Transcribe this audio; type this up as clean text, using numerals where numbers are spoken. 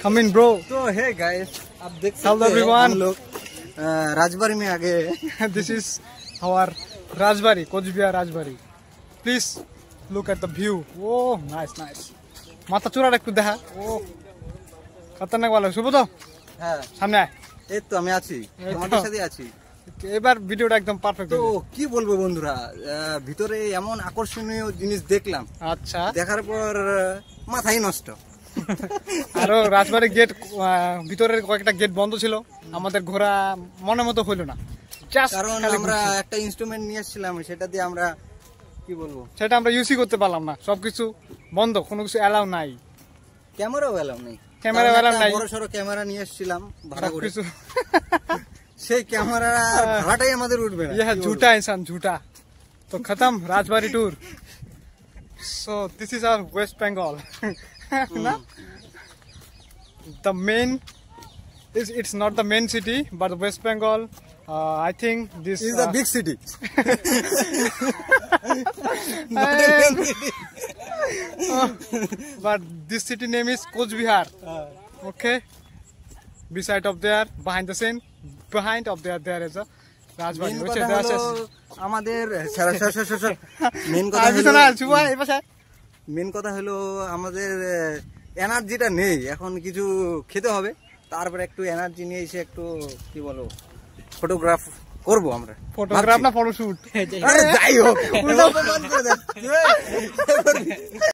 Come in, bro. तो hey guys, आप देख Hello सकते हैं everyone. हम लोग राजबाड़ी में आ गए। This is our Rajbari, Coach Bihar Rajbari. Please look at the view. Oh, nice, nice. মাথা চূড়াটা একটু দেখা। ও খতরনাক ভালো। শুভ তো? হ্যাঁ, সামনে আয়। এই তো আমি আছি, তোমাদের সাথে আছি। এবার ভিডিওটা একদম পারফেক্ট। তো কি বলবো বন্ধুরা, ভিতরে এমন আকর্ষণীয় জিনিস দেখলাম, আচ্ছা, দেখার পর মাথাই নষ্ট। আরো রাজবাড়ি গেট ভিতরের কয়েকটা গেট বন্ধ ছিল, আমাদের ঘোরা মনের মতো হইলো না। কারণ আমরা একটা ইনস্ট্রুমেন্ট নিয়ে এসেছিলাম, সেটা দিয়ে আমরা কি বলবো, সেটা আমরা ইউজই করতে পারলাম না, সবকিছু বন্ধ, কোনো কিছু অ্যালাউ নাই। ক্যামেরাও এলাও নেই, ক্যামেরা এলাও নাই। বড় সড়ো ক্যামেরা নিয়ে এসেছিলাম ভাড়া করে, কিছু সেই ক্যামেরা ভাড়াটাই আমাদের উঠবে না। यह झूठा इंसान झूठा। तो खत्म Rajbari tour. So this is our West Bengal. Na? The main is, it's not the main city, but West Bengal. I think this is the big city. But this city name is Coach Bihar. Okay. Beside of there, behind the scene, behind of there is a Rajbari. আমাদের main কথা হলো আমাদের এনার্জিটা নেই, এখন কিছু খেতে হবে, তারপরে একটু এনার্জি নিয়ে এসে একটু কি বলো ফটোগ্রাফ করবো আমরা। ফটোগ্রাফ না ফটোশুট, যাই হোক।